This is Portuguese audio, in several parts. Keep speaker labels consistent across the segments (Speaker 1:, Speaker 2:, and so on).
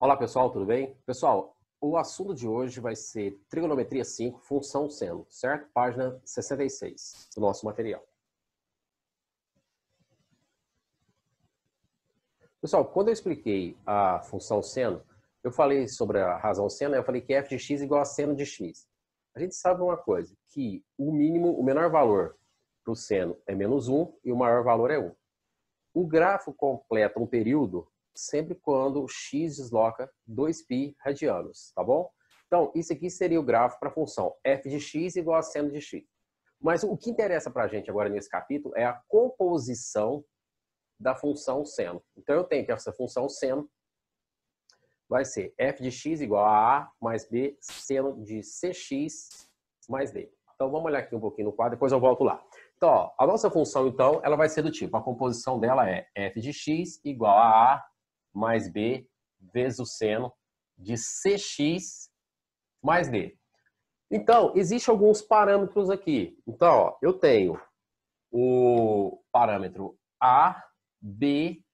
Speaker 1: Olá pessoal, tudo bem? Pessoal, o assunto de hoje vai ser trigonometria 5, função seno, certo? Página 66 do nosso material. Pessoal, quando eu expliquei a função seno, eu falei sobre a razão seno, eu falei que f de x é igual a seno de x. A gente sabe uma coisa, que o menor valor para o seno é menos 1 e o maior valor é 1. O grafo completa um período sempre quando x desloca 2π radianos, tá bom? Então, isso aqui seria o gráfico para a função f de x igual a seno de x. Mas o que interessa para a gente agora nesse capítulo é a composição da função seno. Então, eu tenho que essa função seno vai ser f de x igual a mais b seno de cx mais d. Então, vamos olhar aqui um pouquinho no quadro, depois eu volto lá. Então, ó, a nossa função, então, ela vai ser do tipo, a composição dela é f de x igual a mais b vezes o seno de cx mais d. Então, existem alguns parâmetros aqui. Então, ó, eu tenho o parâmetro a, b,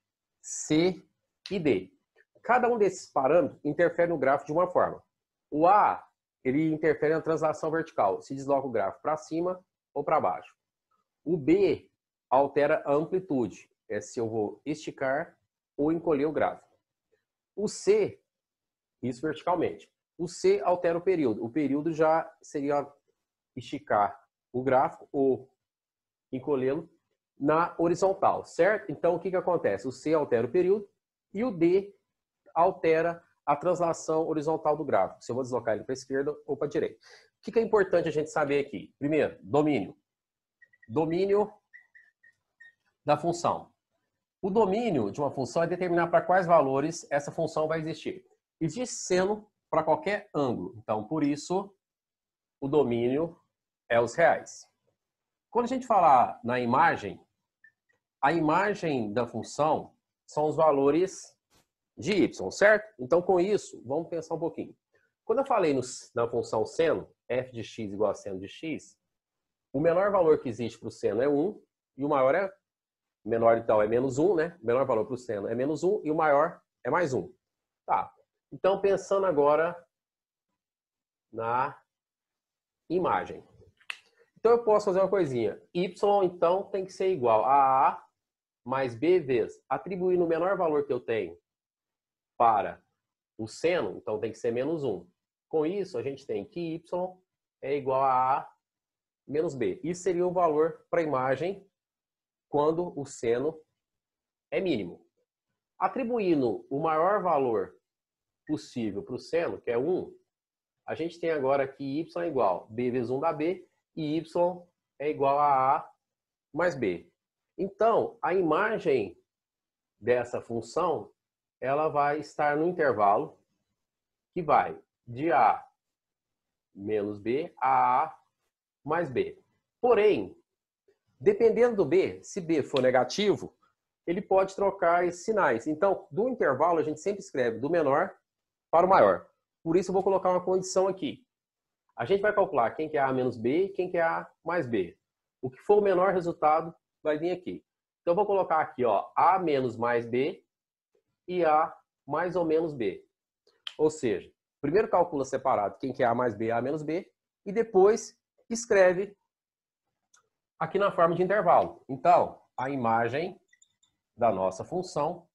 Speaker 1: c e d. Cada um desses parâmetros interfere no gráfico de uma forma. O a, ele interfere na translação vertical, se desloca o gráfico para cima ou para baixo. O b altera a amplitude, é se eu vou esticar ou encolher o gráfico. O C, isso verticalmente. O C altera o período. O período já seria esticar o gráfico ou encolhê-lo na horizontal, certo? Então, o que acontece? O C altera o período e o D altera a translação horizontal do gráfico. Se eu vou deslocar ele para a esquerda ou para a direita. O que é importante a gente saber aqui? Primeiro, domínio. Domínio da função. O domínio de uma função é determinar para quais valores essa função vai existir. Existe seno para qualquer ângulo. Então, por isso, o domínio é os reais. Quando a gente falar na imagem, a imagem da função são os valores de y, certo? Então, com isso, vamos pensar um pouquinho. Quando eu falei na função seno, f de x igual a seno de x, o menor valor que existe para o seno é 1 e o maior é menor, então, é menos 1, né? O menor valor para o seno é menos 1 e o maior é mais 1. Tá. Então, pensando agora na imagem. Então, eu posso fazer uma coisinha. Y, então, tem que ser igual a A mais B vezes, atribuindo o menor valor que eu tenho para o seno, então tem que ser menos 1. Com isso, a gente tem que Y é igual a A menos B. Isso seria o valor para a imagem quando o seno é mínimo. Atribuindo o maior valor possível para o seno, que é 1, a gente tem agora que y é igual a b vezes 1 da b e y é igual a a mais b. Então, a imagem dessa função, ela vai estar no intervalo que vai de a menos b a a mais b. Porém, dependendo do b, se b for negativo, ele pode trocar esses sinais. Então, do intervalo, a gente sempre escreve do menor para o maior. Por isso, eu vou colocar uma condição aqui. A gente vai calcular quem que é A menos B e quem que é A mais B. O que for o menor resultado vai vir aqui. Então, eu vou colocar aqui, ó, A menos mais B e A mais ou menos B. Ou seja, primeiro calcula separado quem que é A mais B, A menos B, e depois escreve aqui na forma de intervalo. Então, a imagem da nossa função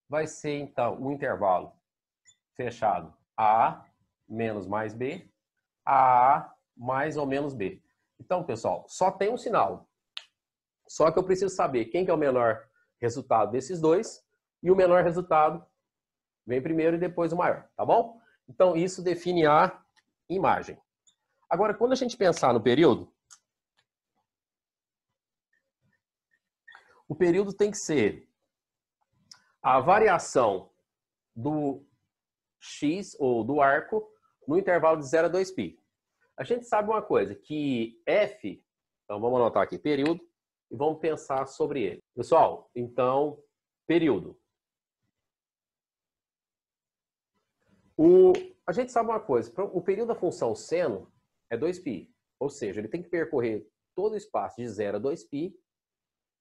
Speaker 1: vai ser, então, o intervalo fechado A menos mais B, A mais ou menos B. Então, pessoal, só tem um sinal. Só que eu preciso saber quem que é o menor resultado desses dois e o menor resultado vem primeiro e depois o maior, tá bom? Então, isso define a imagem. Agora, quando a gente pensar no período, o período tem que ser a variação do x, ou do arco, no intervalo de 0 a 2π. A gente sabe uma coisa, que f, então vamos anotar aqui, período, e vamos pensar sobre ele. Pessoal, então, período. A gente sabe uma coisa, o período da função seno é 2π, ou seja, ele tem que percorrer todo o espaço de 0 a 2π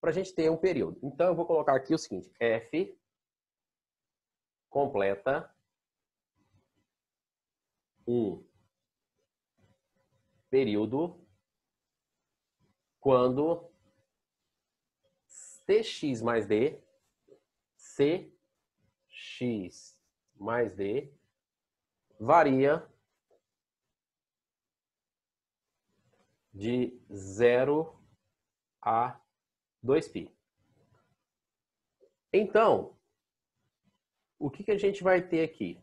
Speaker 1: para a gente ter um período. Então, eu vou colocar aqui o seguinte, f completa um período quando Tx mais D, Cx mais D varia de 0 a 2π. Então, o que a gente vai ter aqui?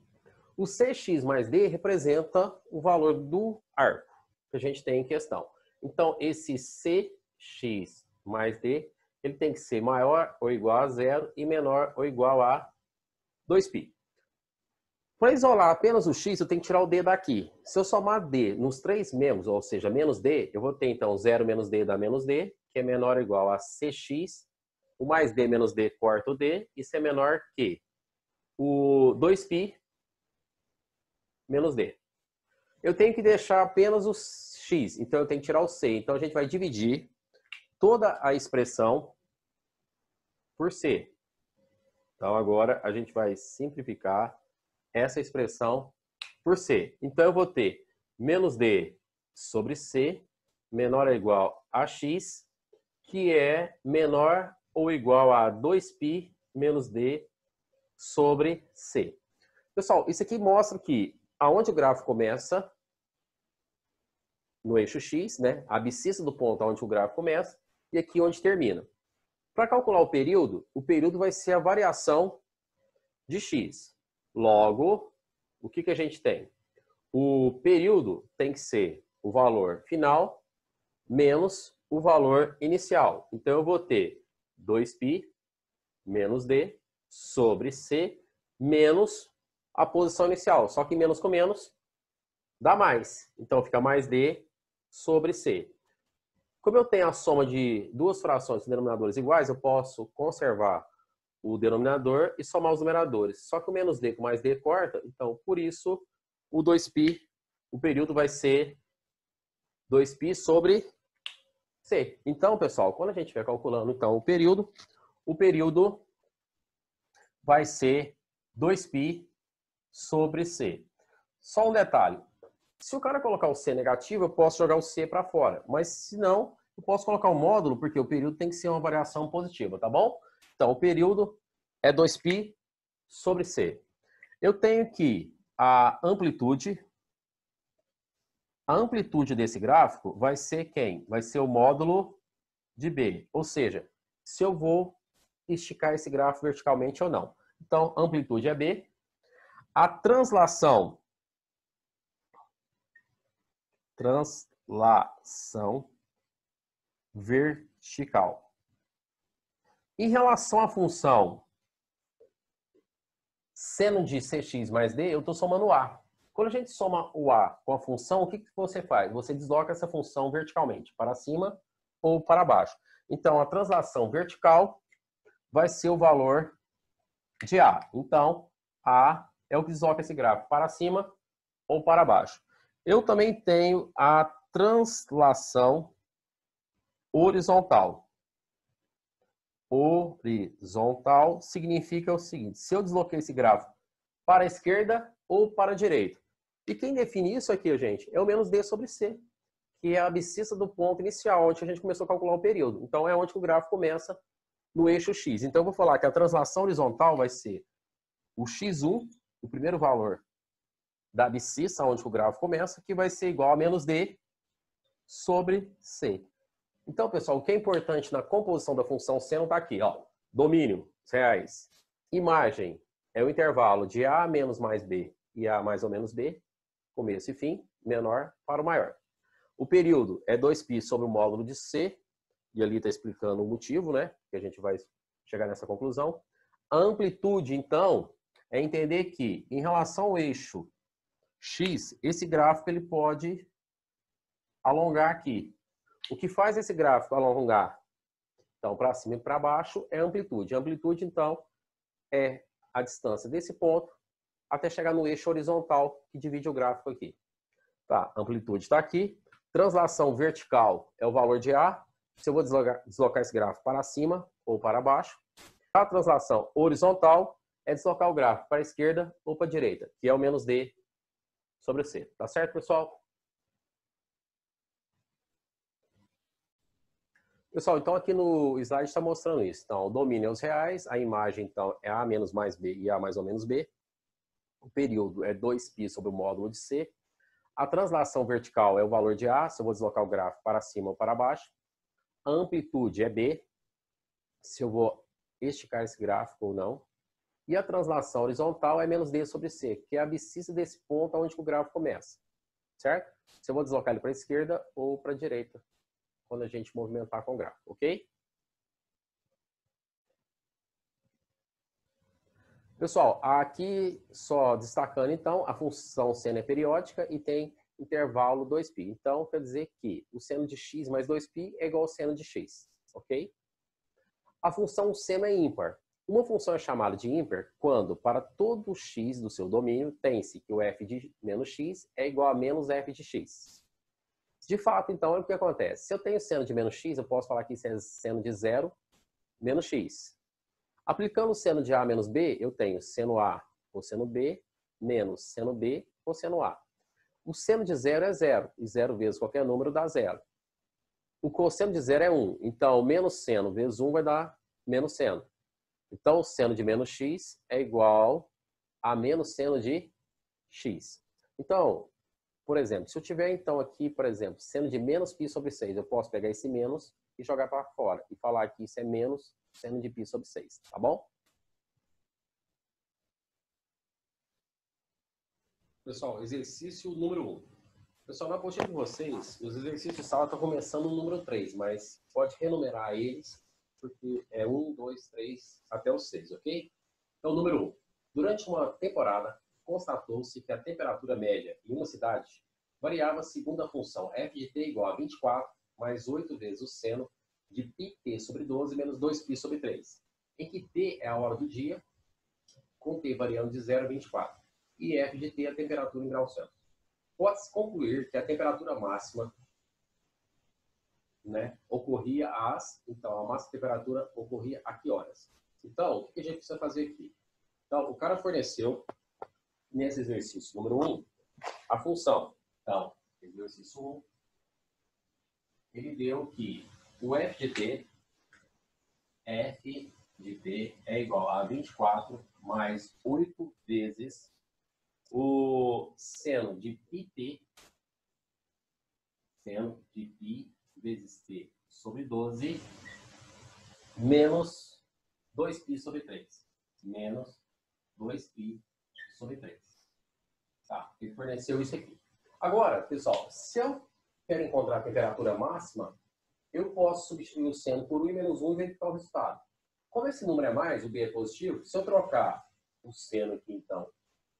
Speaker 1: O Cx mais D representa o valor do arco que a gente tem em questão. Então, esse Cx mais D, ele tem que ser maior ou igual a 0 e menor ou igual a 2π. Para isolar apenas o x, eu tenho que tirar o d daqui. Se eu somar d nos três membros, ou seja, menos d, eu vou ter então 0 menos d dá menos d, que é menor ou igual a cx. O mais d menos d corta o d, isso é menor que o 2π menos d. Eu tenho que deixar apenas o x, então eu tenho que tirar o c. Então a gente vai dividir toda a expressão por c. Então agora a gente vai simplificar essa expressão por c. Então eu vou ter menos d sobre c menor ou igual a x, que é menor ou igual a 2π menos d sobre c. Pessoal, isso aqui mostra que aonde o gráfico começa, no eixo x, né, a abscissa do ponto onde o gráfico começa, e aqui onde termina. Para calcular o período vai ser a variação de x. Logo, o que a gente tem? O período tem que ser o valor final menos o valor inicial. Então, eu vou ter 2π menos d sobre c menos a posição inicial. Só que menos com menos dá mais. Então, fica mais d sobre c. Como eu tenho a soma de duas frações com denominadores iguais, eu posso conservar o denominador e somar os numeradores. Só que o menos d com mais d corta, então, por isso, o 2π, o período vai ser 2π sobre c. Então, pessoal, quando a gente estiver calculando então, o período vai ser 2π sobre c. Só um detalhe. Se o cara colocar o c negativo, eu posso jogar o c para fora. Mas, se não, eu posso colocar um módulo, porque o período tem que ser uma variação positiva, tá bom? Então, o período é 2π sobre c. Eu tenho que a amplitude desse gráfico vai ser quem? Vai ser o módulo de b. Ou seja, se eu vou esticar esse gráfico verticalmente ou não. Então, amplitude é b. A translação vertical. Em relação à função seno de cx mais d, eu estou somando o a. Quando a gente soma o a com a função, o que você faz? Você desloca essa função verticalmente, para cima ou para baixo. Então, a translação vertical vai ser o valor de a. Então, a é o que desloca esse gráfico para cima ou para baixo. Eu também tenho a translação horizontal. Horizontal significa o seguinte: se eu desloquei esse gráfico para a esquerda ou para a direita. E quem define isso aqui, gente, é o menos d sobre c, que é a abscissa do ponto inicial, onde a gente começou a calcular o período. Então, é onde o gráfico começa no eixo x. Então, eu vou falar que a translação horizontal vai ser o x1, o primeiro valor da abscissa, onde o gráfico começa, que vai ser igual a menos d sobre c. Então, pessoal, o que é importante na composição da função seno está aqui, ó. Domínio, reais. Imagem é o intervalo de a menos mais b e a mais ou menos b, começo e fim, menor para o maior. O período é 2π sobre o módulo de c, e ali está explicando o motivo, né? Que a gente vai chegar nessa conclusão. A amplitude, então, é entender que, em relação ao eixo x, esse gráfico ele pode alongar aqui. O que faz esse gráfico alongar, então, para cima e para baixo, é a amplitude. A amplitude, então, é a distância desse ponto até chegar no eixo horizontal que divide o gráfico aqui. Tá, a amplitude está aqui. Translação vertical é o valor de A. Se eu vou deslocar esse gráfico para cima ou para baixo. A translação horizontal é deslocar o gráfico para a esquerda ou para a direita, que é o menos D sobre C. Tá certo, pessoal? Pessoal, então aqui no slide está mostrando isso. Então, o domínio é os reais, a imagem, então, é A menos mais B e A mais ou menos B. O período é 2π sobre o módulo de C. A translação vertical é o valor de A, se eu vou deslocar o gráfico para cima ou para baixo. A amplitude é B, se eu vou esticar esse gráfico ou não. E a translação horizontal é menos D sobre C, que é a abscissa desse ponto onde o gráfico começa. Certo? Se eu vou deslocar ele para a esquerda ou para a direita, quando a gente movimentar com o gráfico, ok? Pessoal, aqui só destacando então, a função seno é periódica e tem intervalo 2π. Então, quer dizer que o seno de x mais 2π é igual ao seno de x, ok? A função seno é ímpar. Uma função é chamada de ímpar quando, para todo x do seu domínio, tem-se que o f de menos x é igual a menos f de x. De fato, então, o que acontece? Se eu tenho seno de menos x, eu posso falar que isso é seno de 0 menos x. Aplicando o seno de A menos B, eu tenho seno A cosseno B menos seno B cosseno A. O seno de 0 é 0, e 0 vezes qualquer número dá 0. O cosseno de 0 é 1, então menos seno vezes 1 vai dar menos seno. Então, o seno de menos x é igual a menos seno de x. Então, por exemplo, se eu tiver então aqui, por exemplo, seno de menos π sobre 6, eu posso pegar esse menos e jogar para fora e falar que isso é menos seno de π sobre 6, tá bom? Pessoal, exercício número 1. Pessoal, na apostila de vocês, os exercícios de sala estão começando no número 3, mas pode renumerar eles, porque é 1, 2, 3, até o 6, ok? Então, número 1. Durante uma temporada, constatou-se que a temperatura média em uma cidade variava segundo a função f de t igual a 24 mais 8 vezes o seno de πt sobre 12 menos 2π sobre 3, em que t é a hora do dia, com t variando de 0 a 24, e f de t é a temperatura em graus Celsius. Pode-se concluir que a temperatura máxima, né, ocorria então a máxima temperatura ocorria a que horas? Então, o que a gente precisa fazer aqui? Então, o cara forneceu, nesse exercício número 1, a função. Então, exercício 1, ele deu que o f de t é igual a 24 mais 8 vezes o seno de πt, seno de π vezes t sobre 12, menos 2π sobre 3. Menos 2π sobre 3. Tá? Ele forneceu isso aqui. Agora, pessoal, se eu quero encontrar a temperatura máxima, eu posso substituir o seno por 1 e menos 1 e verificar o resultado. Como esse número é mais, o b é positivo, se eu trocar o seno aqui, então,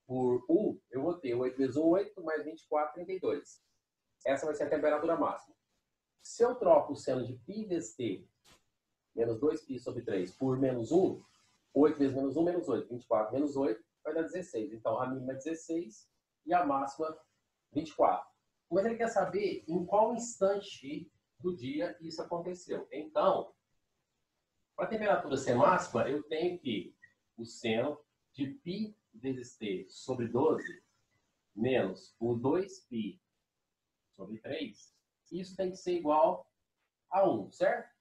Speaker 1: por 1, eu vou ter 8 vezes 1, 8, mais 24, 32. Essa vai ser a temperatura máxima. Se eu troco o seno de π vezes t, menos 2π sobre 3, por menos 1, 8 vezes menos 1, menos 8. 24 menos 8 vai dar 16. Então, a mínima é 16 e a máxima 24. Mas ele quer saber em qual instante do dia isso aconteceu. Então, para a temperatura ser máxima, eu tenho que o seno de π vezes t sobre 12 menos o 2π sobre 3, isso tem que ser igual a 1, certo?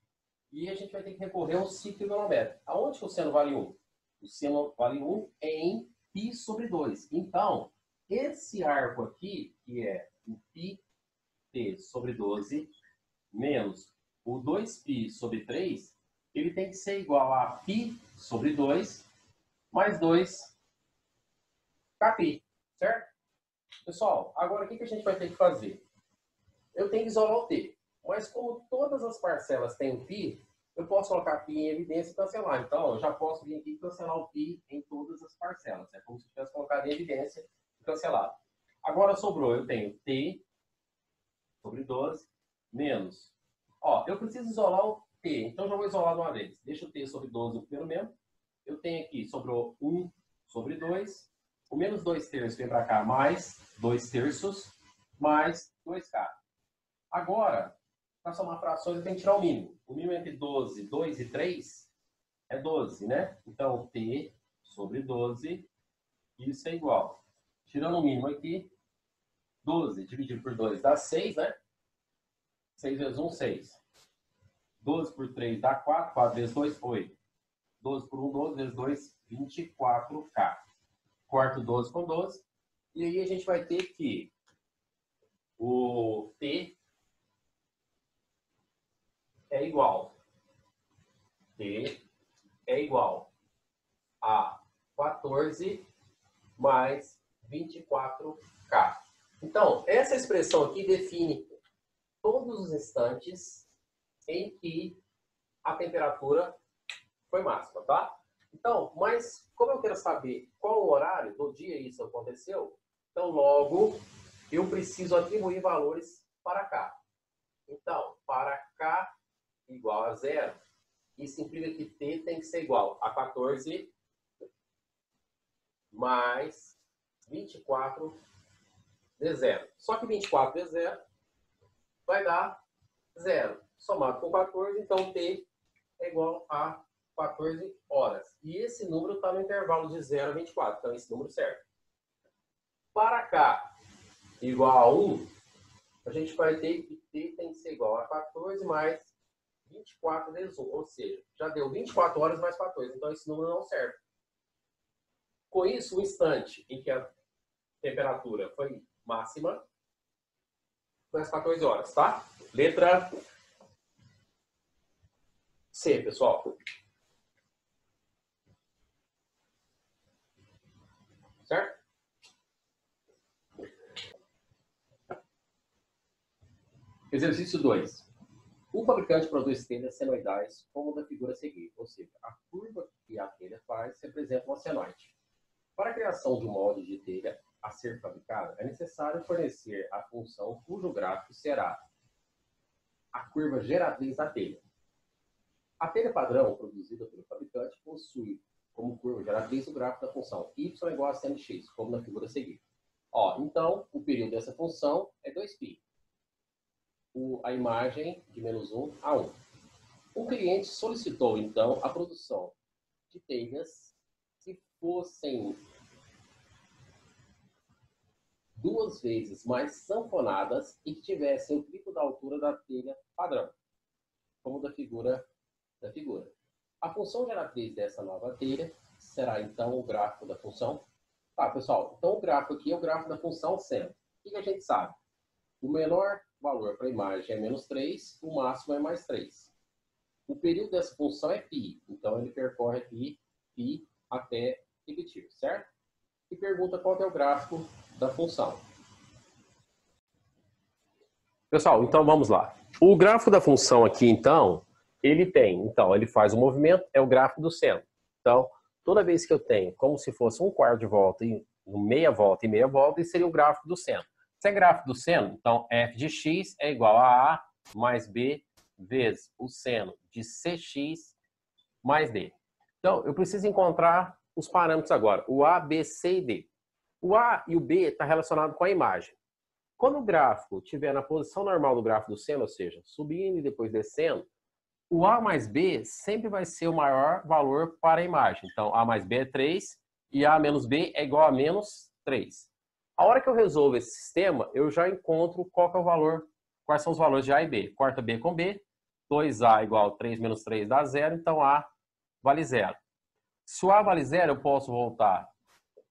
Speaker 1: E a gente vai ter que recorrer ao ciclo trigonométrico. Aonde que o seno vale 1? O seno vale 1 em π sobre 2. Então, esse arco aqui, que é o πt sobre 12, menos o 2π sobre 3, ele tem que ser igual a π sobre 2 mais 2 kπ, certo? Pessoal, agora o que a gente vai ter que fazer? Eu tenho que isolar o t, mas como todas as parcelas têm o π, eu posso colocar π em evidência e cancelar. Então, eu já posso vir aqui e cancelar o π em todas as parcelas. É como se eu tivesse colocado em evidência e cancelado. Agora sobrou, eu tenho t sobre 12 menos. Ó, eu preciso isolar o t, então já vou isolar de uma vez. Deixa o t sobre 12 no primeiro mesmo. Eu tenho aqui, sobrou 1 sobre 2. O menos 2 terços vem para cá, mais 2 terços, mais 2k. Agora, para somar frações, eu tenho que tirar o mínimo. O mínimo entre 12, 2 e 3 é 12, né? Então, t sobre 12, isso é igual. Tirando o mínimo aqui, 12 dividido por 2 dá 6, né? 6 vezes 1, 6. 12 por 3 dá 4. 4 vezes 2, 8. 12 por 1, 12 vezes 2, 24K. Corto 12 com 12. E aí a gente vai ter que o T é igual. T é igual a 14 mais 24K. Então, essa expressão aqui define todos os instantes em que a temperatura foi máxima, tá? Então, mas como eu quero saber qual o horário do dia isso aconteceu, então logo eu preciso atribuir valores para K. Então, para K igual a 0, isso implica que T tem que ser igual a 14 mais 24 vezes 0. Só que 24 vezes 0 vai dar 0. Somado com 14, então T é igual a 14 horas. E esse número está no intervalo de 0 a 24, então esse número serve. Para K igual a 1, a gente vai ter que T tem que ser igual a 14 mais 24 vezes 1, ou seja, já deu 24 horas mais 14, então esse número não serve. Com isso, o instante em que a temperatura foi máxima, mais 14 horas, tá? Letra C, pessoal. Certo? Exercício 2. O fabricante produz telhas senoidais como da figura a seguir, ou seja, a curva que a telha faz representa uma senoide. Para a criação de um molde de telha a ser fabricado, é necessário fornecer a função cujo gráfico será a curva geratriz da telha. A telha padrão produzida pelo fabricante possui como curva geratriz o gráfico da função y igual a sin x, como na figura a seguir. Então, o período dessa função é 2π. A imagem de menos 1 a 1. O cliente solicitou, então, a produção de telhas que fossem 2 vezes mais sanfonadas e que tivessem o triplo da altura da telha padrão, como da figura. A função geratriz dessa nova telha será, então, o gráfico da função. Tá, pessoal, então o gráfico aqui é o gráfico da função seno. O que a gente sabe? O menor valor para a imagem é menos 3, o máximo é mais 3. O período dessa função é π, então ele percorre aqui π até repetir, certo? E pergunta qual é o gráfico da função. Pessoal, então vamos lá. O gráfico da função aqui, então, ele faz o movimento, é o gráfico do seno. Então, toda vez que eu tenho como se fosse um quarto de volta e meia volta, isso seria o gráfico do seno. Se é gráfico do seno, então f de x é igual a mais b vezes o seno de cx mais d. Então, eu preciso encontrar os parâmetros agora, o a, b, c e d. O a e o b está relacionado com a imagem. Quando o gráfico estiver na posição normal do gráfico do seno, ou seja, subindo e depois descendo, o a mais b sempre vai ser o maior valor para a imagem. Então, a mais b é 3 e a menos b é igual a menos 3. A hora que eu resolvo esse sistema, eu já encontro qual que é o valor, quais são os valores de a e b. Corta b com b, 2a igual a 3 menos 3 dá 0, então a vale 0. Se o a vale 0, eu posso voltar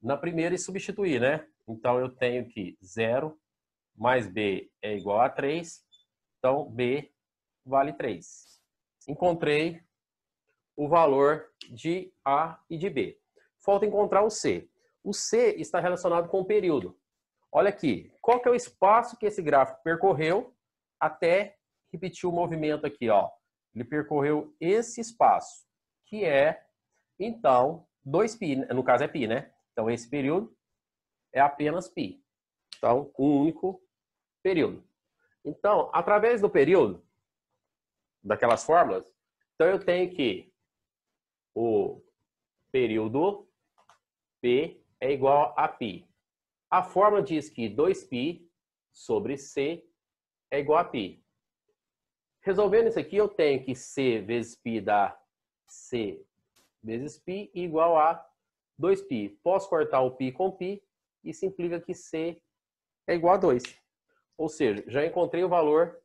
Speaker 1: na primeira e substituir, né? Então, eu tenho que 0 mais b é igual a 3, então b vale 3. Encontrei o valor de A e de B. Falta encontrar o C. O C está relacionado com o período. Olha aqui, qual que é o espaço que esse gráfico percorreu até repetir o movimento aqui, ó. Ele percorreu esse espaço, que é, então, 2π, no caso é π, né? Então, esse período é apenas π. Então, um único período. Então, através do período, daquelas fórmulas, então eu tenho que o período P é igual a π. A fórmula diz que 2π sobre C é igual a π. Resolvendo isso aqui, eu tenho que C vezes π dá C vezes π igual a 2π. Posso cortar o π com π e isso implica que C é igual a 2. Ou seja, já encontrei o valor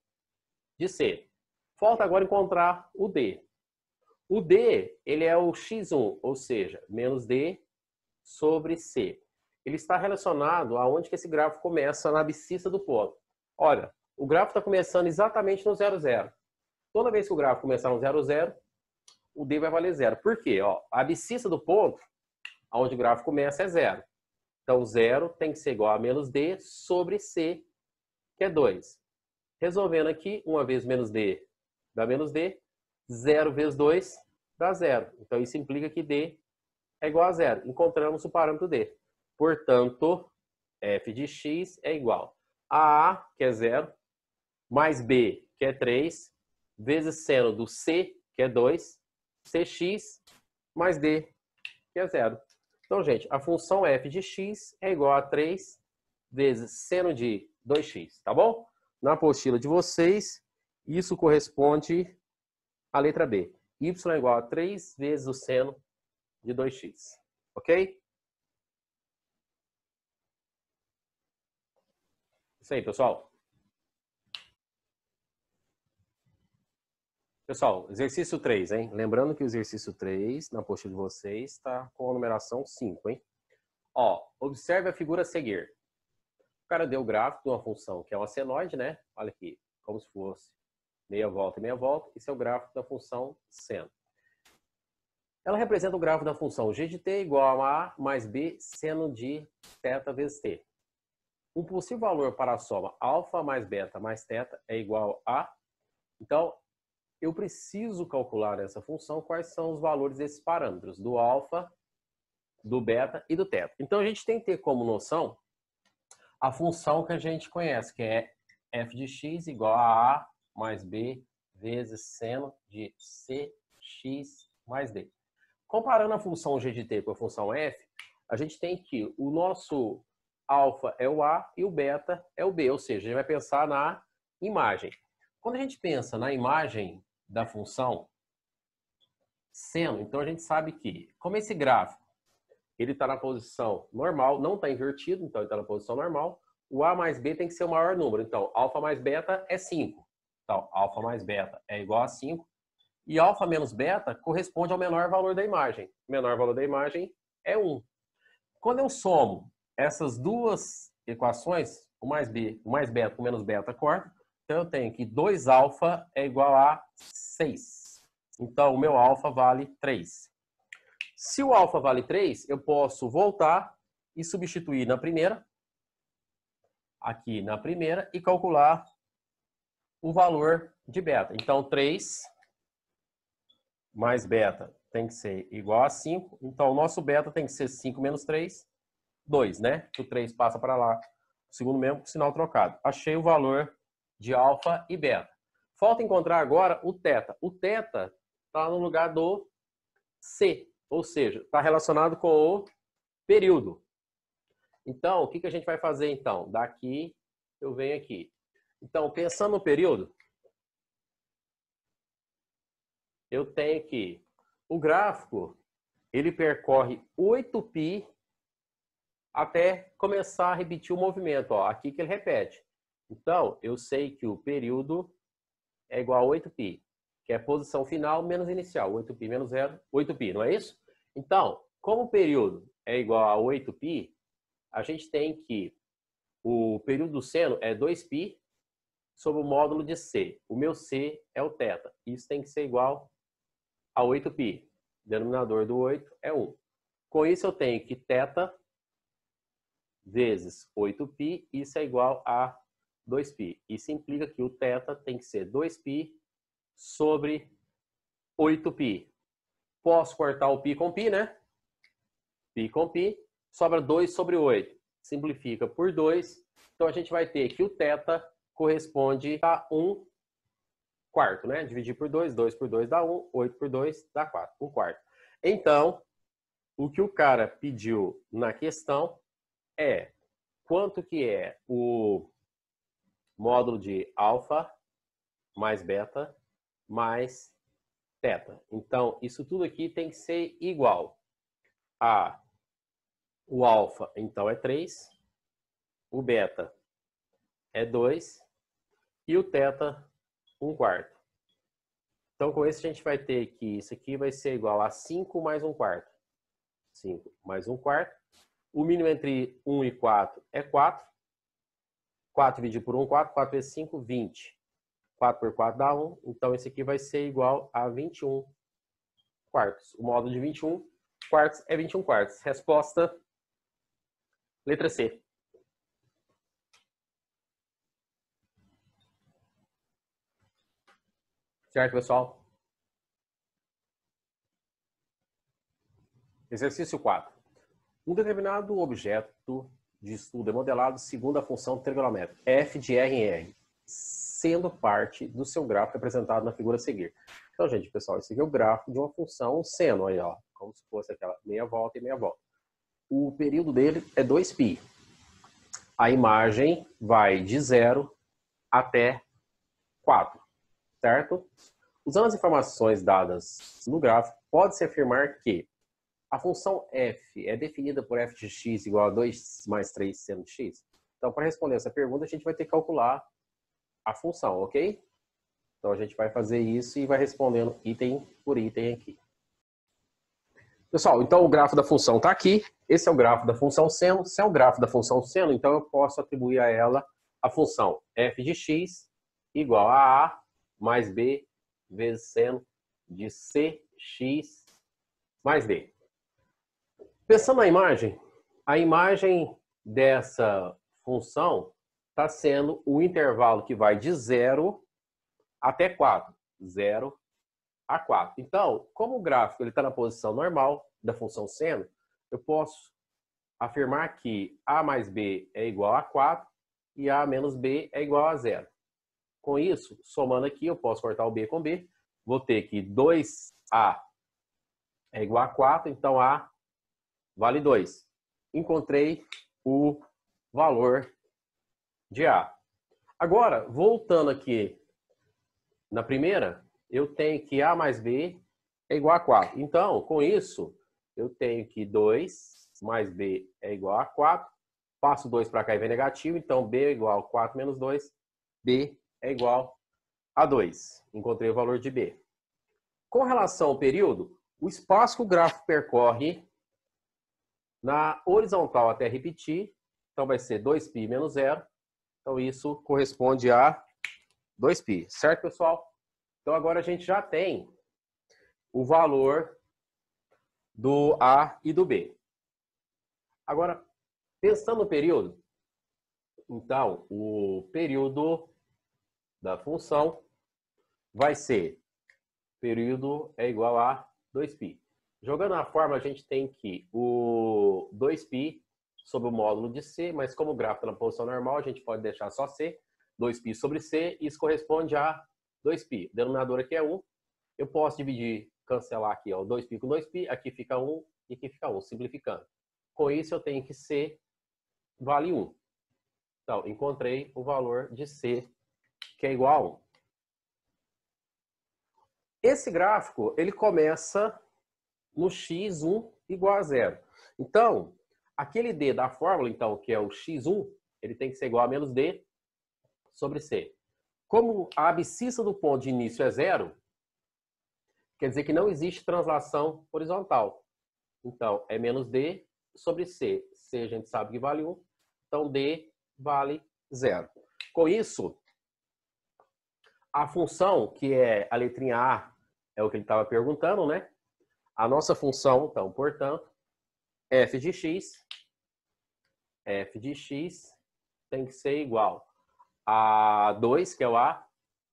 Speaker 1: de C. Falta agora encontrar o D. O D, ele é o x1, ou seja, menos D sobre C. Ele está relacionado aonde que esse gráfico começa na abscissa do ponto. Olha, o gráfico está começando exatamente no 0, 0. Toda vez que o gráfico começar no 0, 0, o D vai valer 0. Por quê? Ó, a abscissa do ponto, onde o gráfico começa, é 0. Então, 0 tem que ser igual a menos D sobre C, que é 2. Resolvendo aqui, 1 vezes menos D dá menos D, 0 vezes 2 dá 0. Então, isso implica que D é igual a 0. Encontramos o parâmetro D. Portanto, f de x é igual a A, que é 0, mais B, que é 3, vezes seno do C, que é 2, cx, mais D, que é 0. Então, gente, a função f de x é igual a 3 vezes seno de 2x, tá bom? Na apostila de vocês, isso corresponde à letra B. Y é igual a 3 vezes o seno de 2x, ok? Isso aí, pessoal. Pessoal, exercício 3, hein? Lembrando que o exercício 3, na apostila de vocês, está com a numeração 5, hein? Ó, observe a figura a seguir. O cara deu o gráfico de uma função que é uma senoide, né? Olha aqui, como se fosse meia volta e meia volta. Esse é o gráfico da função seno. Ela representa o gráfico da função g de t igual a mais b seno de θ vezes t. Um possível valor para a soma alfa mais beta mais θ é igual a... Então, eu preciso calcular essa função, quais são os valores desses parâmetros, do alfa, do beta e do θ. Então, a gente tem que ter como noção a função que a gente conhece, que é f de x igual a A mais B vezes seno de cx mais d. Comparando a função g de t com a função f, a gente tem que o nosso alfa é o A e o beta é o B, ou seja, a gente vai pensar na imagem. Quando a gente pensa na imagem da função seno, então a gente sabe que, como esse gráfico ele está na posição normal, não está invertido, então ele está na posição normal, o A mais B tem que ser o maior número. Então, alfa mais beta é 5. Então, alfa mais beta é igual a 5. E alfa menos beta corresponde ao menor valor da imagem. O menor valor da imagem é 1. Quando eu somo essas duas equações, o mais beta com menos beta corta, então eu tenho que 2 alfa é igual a 6. Então, o meu alfa vale 3. Se o alfa vale 3, eu posso voltar e substituir na primeira, aqui na primeira, e calcular o valor de beta. Então, 3 mais beta tem que ser igual a 5. Então, o nosso beta tem que ser 5 menos 3, 2, né? O 3 passa para lá, o segundo mesmo, com sinal trocado. Achei o valor de alfa e beta. Falta encontrar agora o θ. O θ está no lugar do C, ou seja, está relacionado com o período. Então, o que a gente vai fazer então? Daqui eu venho aqui. Então, pensando no período, eu tenho que o gráfico, ele percorre 8π até começar a repetir o movimento. Ó, aqui que ele repete. Então, eu sei que o período é igual a 8π, que é a posição final menos inicial. 8π menos 0, 8π, não é isso? Então, como o período é igual a 8π, a gente tem que o período do seno é 2π sobre o módulo de C. O meu C é o θ. Isso tem que ser igual a 8π. O denominador do 8 é 1. Com isso, eu tenho que θ vezes 8π, isso é igual a 2π. Isso implica que o θ tem que ser 2π sobre 8π. Posso cortar o π com π, né? Π com π, sobra 2 sobre 8. Simplifica por 2. Então, a gente vai ter que o θ corresponde a 1 quarto, né? Dividir por 2, 2 por 2 dá 1, 8 por 2 dá 4, 1 quarto. Então, o que o cara pediu na questão é quanto que é o módulo de alfa mais beta mais θ. Então, isso tudo aqui tem que ser igual a o alfa, então, é 3, o beta é 2 e o θ 1/4. Então, com isso, a gente vai ter que isso aqui vai ser igual a 5 mais 1/4. 5 mais 1/4. O mínimo entre 1 e 4 é 4. 4 dividido por 1, 4. 4 vezes 5, 20. 4 por 4 dá 1. Então, esse aqui vai ser igual a 21 quartos. O módulo de 21 quartos é 21 quartos. Resposta, letra C. Certo, pessoal? Exercício 4. Um determinado objeto de estudo é modelado segundo a função trigonométrica f de r em r, sendo parte do seu gráfico representado na figura a seguir. Então, gente, pessoal, esse aqui é o gráfico de uma função seno, aí, ó, como se fosse aquela meia volta e meia volta. O período dele é 2π. A imagem vai de 0 até 4, certo? Usando as informações dadas no gráfico, pode-se afirmar que a função f é definida por f de x igual a 2 mais 3 seno de x. Então, para responder essa pergunta, a gente vai ter que calcular a função, ok? Então, a gente vai fazer isso e vai respondendo item por item aqui. Pessoal, então o grafo da função está aqui. Esse é o grafo da função seno. Se é o grafo da função seno, então eu posso atribuir a ela a função f de x igual a mais b vezes seno de cx mais d. Pensando na imagem, a imagem dessa função está sendo o intervalo que vai de 0 até 4. 0 a 4. Então, como o gráfico está na posição normal da função seno, eu posso afirmar que a mais b é igual a 4 e a menos b é igual a 0. Com isso, somando aqui, eu posso cortar o b com b. Vou ter que 2a é igual a 4, então a vale 2. Encontrei o valor de A. Agora, voltando aqui na primeira, eu tenho que A mais B é igual a 4. Então, com isso, eu tenho que 2 mais B é igual a 4. Passo 2 para cá e vem negativo. Então, B é igual a 4 menos 2. B é igual a 2. Encontrei o valor de B. Com relação ao período, o espaço que o gráfico percorre na horizontal até repetir, então vai ser 2π menos 0. Então isso corresponde a 2π, certo, pessoal? Então agora a gente já tem o valor do A e do B. Agora, pensando no período, então o período da função vai ser, período é igual a 2π. Jogando a fórmula, a gente tem que o 2π sobre o módulo de C, mas como o gráfico está na posição normal, a gente pode deixar só C, 2π sobre C, isso corresponde a 2π. O denominador aqui é 1. Eu posso dividir, cancelar aqui, ó, 2π com 2π, aqui fica 1 e aqui fica 1, simplificando. Com isso, eu tenho que C vale 1. Então, encontrei o valor de C, que é igual a 1. Esse gráfico, ele começa no x1 igual a 0. Então, aquele d da fórmula, então, que é o x1, ele tem que ser igual a menos d sobre c. Como a abscissa do ponto de início é 0, quer dizer que não existe translação horizontal. Então, é menos d sobre c. C a gente sabe que vale 1, então d vale 0. Com isso, a função, que é a letrinha A, é o que ele estava perguntando, né? A nossa função, então, portanto, f de x tem que ser igual a 2, que é o A,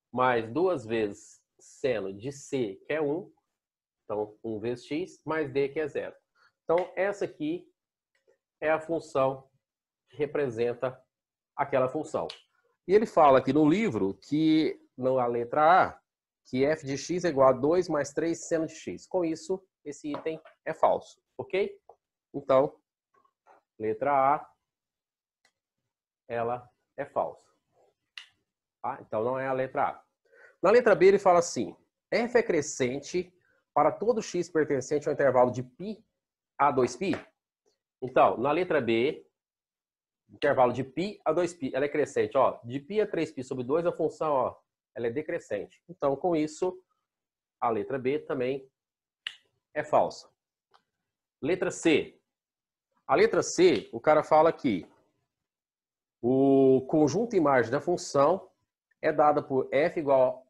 Speaker 1: mais 2 vezes seno de C, que é 1, então 1 vezes x, mais d, que é 0. Então, essa aqui é a função que representa aquela função. E ele fala aqui no livro que, na letra A, que f de x é igual a 2 mais 3 seno de x. Com isso, esse item é falso, ok? Então, letra A, ela é falsa. Tá? Então, não é a letra A. Na letra B, ele fala assim, f é crescente para todo x pertencente ao intervalo de π a 2π. Então, na letra B, intervalo de π a 2π, ela é crescente, ó. De π a 3π sobre 2, a função, ó, ela é decrescente. Então, com isso, a letra B também é falsa. Letra C. A letra C, o cara fala que o conjunto imagem da função é dada por f igual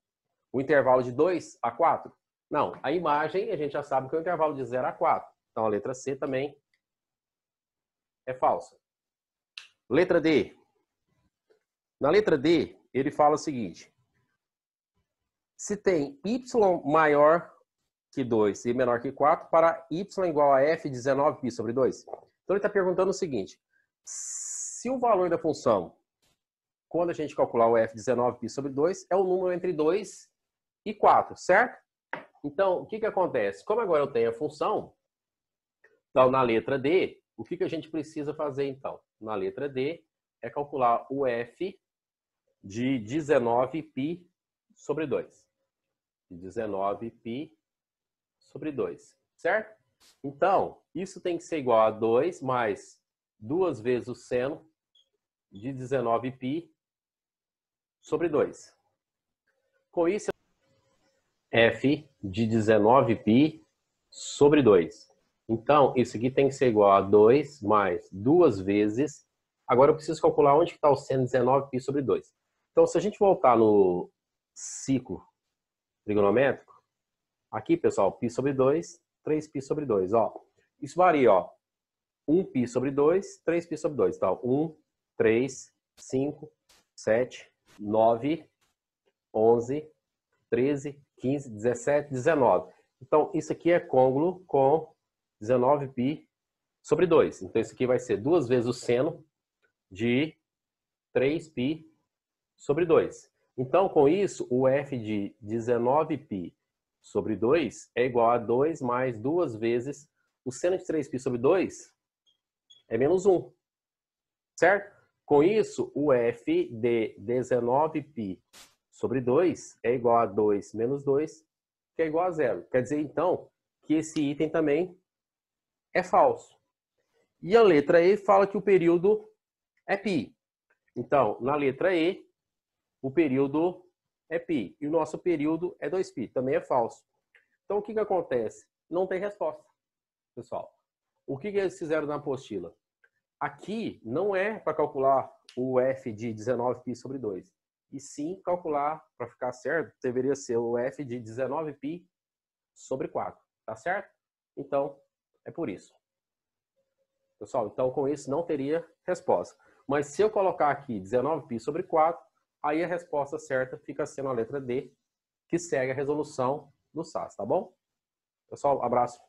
Speaker 1: ao intervalo de 2 a 4. Não, a imagem a gente já sabe que é o intervalo de 0 a 4. Então, a letra C também é falsa. Letra D. Na letra D, ele fala o seguinte. Se tem y maior que 2 e menor que 4, para y igual a f de 19π sobre 2. Então, ele está perguntando o seguinte. Se o valor da função, quando a gente calcular o f de 19π sobre 2, é o número entre 2 e 4, certo? Então, o que que acontece? Como agora eu tenho a função, então, na letra D, o que que a gente precisa fazer, então? Na letra D, é calcular o f de 19π sobre 2. De 19π sobre 2, certo? Então, isso tem que ser igual a 2 mais 2 vezes o seno de 19π sobre 2. Com isso, f de 19π sobre 2. Então, isso aqui tem que ser igual a 2 mais 2 vezes. Agora eu preciso calcular onde está o seno de 19π sobre 2. Então, se a gente voltar no ciclo trigonométrico, aqui, pessoal, π sobre 2, 3π sobre 2. Ó, isso varia, ó. 1π sobre 2, 3π sobre 2. Então, 1, 3, 5, 7, 9, 11, 13, 15, 17, 19. Então, isso aqui é côngulo com 19π sobre 2. Então, isso aqui vai ser 2 vezes o seno de 3π sobre 2. Então, com isso, o f de 19π sobre 2 é igual a 2 mais 2 vezes o seno de 3π sobre 2 é menos 1. Certo? Com isso, o f de 19π sobre 2 é igual a 2 menos 2, que é igual a 0. Quer dizer, então, que esse item também é falso. E a letra E fala que o período é π. Então, na letra E, o período é π. E o nosso período é 2π. Também é falso. Então, o que que acontece? Não tem resposta, pessoal. O que que eles fizeram na apostila? Aqui não é para calcular o f de 19π sobre 2. E sim calcular, para ficar certo, deveria ser o f de 19π sobre 4. Tá certo? Então, é por isso. Pessoal, então com isso não teria resposta. Mas se eu colocar aqui 19π sobre 4, aí a resposta certa fica sendo a letra D, que segue a resolução do SAS, tá bom? Pessoal, abraço.